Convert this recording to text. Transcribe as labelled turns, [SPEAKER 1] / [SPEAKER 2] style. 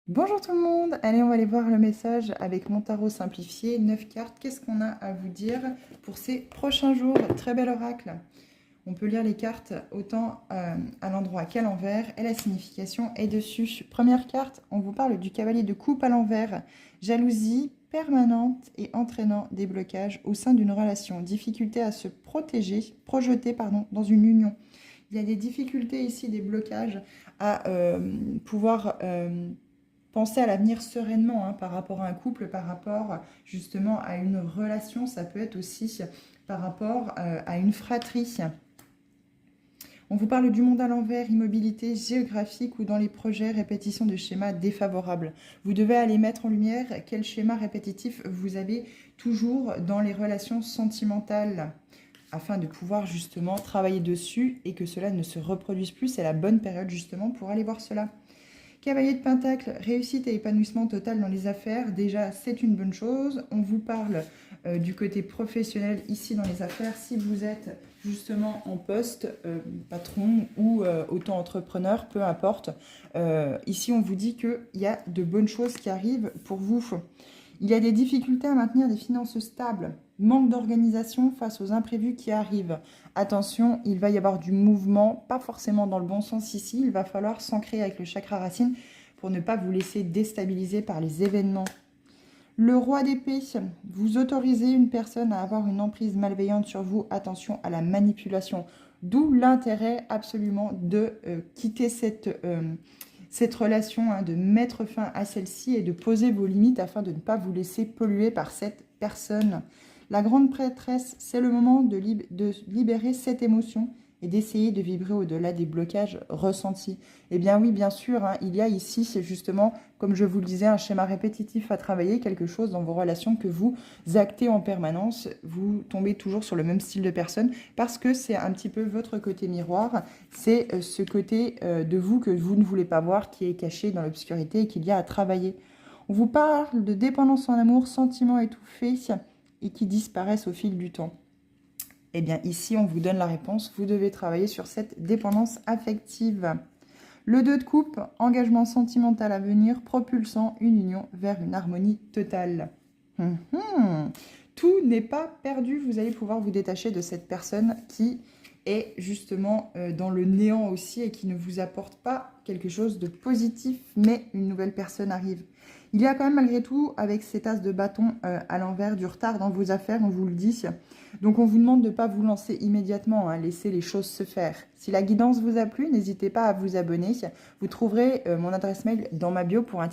[SPEAKER 1] Bonjour tout le monde, allez on va aller voir le message avec mon tarot simplifié, 9 cartes. Qu'est-ce qu'on a à vous dire pour ces prochains jours? Très bel oracle. On peut lire les cartes autant à l'endroit qu'à l'envers et la signification est dessus. Première carte, on vous parle du cavalier de coupe à l'envers. Jalousie permanente et entraînant des blocages au sein d'une relation. Difficulté à se projeter dans une union. Il y a des difficultés ici, des blocages à pouvoir penser à l'avenir sereinement par rapport à un couple, par rapport justement à une relation. Ça peut être aussi par rapport à une fratrie. On vous parle du monde à l'envers, immobilité géographique ou dans les projets, répétition de schémas défavorables. Vous devez aller mettre en lumière quel schéma répétitif vous avez toujours dans les relations sentimentales afin de pouvoir justement travailler dessus et que cela ne se reproduise plus. C'est la bonne période justement pour aller voir cela. Cavalier de Pentacle, réussite et épanouissement total dans les affaires. Déjà, c'est une bonne chose. On vous parle du côté professionnel ici dans les affaires. Si vous êtes justement en poste, patron ou auto-entrepreneur, peu importe. Ici, on vous dit qu'il y a de bonnes choses qui arrivent pour vous. Il y a des difficultés à maintenir des finances stables, manque d'organisation face aux imprévus qui arrivent. Attention, il va y avoir du mouvement, pas forcément dans le bon sens ici. Il va falloir s'ancrer avec le chakra racine pour ne pas vous laisser déstabiliser par les événements. Le roi d'épée, vous autorisez une personne à avoir une emprise malveillante sur vous. Attention à la manipulation. D'où l'intérêt absolument de quitter cette relation, de mettre fin à celle-ci et de poser vos limites afin de ne pas vous laisser polluer par cette personne. La grande prêtresse, c'est le moment de libérer cette émotion et d'essayer de vibrer au-delà des blocages ressentis. Eh bien oui, bien sûr, il y a ici, c'est justement, comme je vous le disais, un schéma répétitif à travailler, quelque chose dans vos relations que vous actez en permanence. Vous tombez toujours sur le même style de personne parce que c'est un petit peu votre côté miroir. C'est ce côté de vous que vous ne voulez pas voir, qui est caché dans l'obscurité et qu'il y a à travailler. On vous parle de dépendance en amour, sentiments étouffés et qui disparaissent au fil du temps. Eh bien, ici, on vous donne la réponse. Vous devez travailler sur cette dépendance affective. Le 2 de coupe, engagement sentimental à venir, propulsant une union vers une harmonie totale. Tout n'est pas perdu. Vous allez pouvoir vous détacher de cette personne qui est justement dans le néant aussi et qui ne vous apporte pas quelque chose de positif, mais une nouvelle personne arrive. Il y a quand même malgré tout, avec cet as de bâton à l'envers, du retard dans vos affaires, on vous le dit. Donc on vous demande de ne pas vous lancer immédiatement, laisser les choses se faire. Si la guidance vous a plu, n'hésitez pas à vous abonner. Vous trouverez mon adresse mail dans ma bio pour un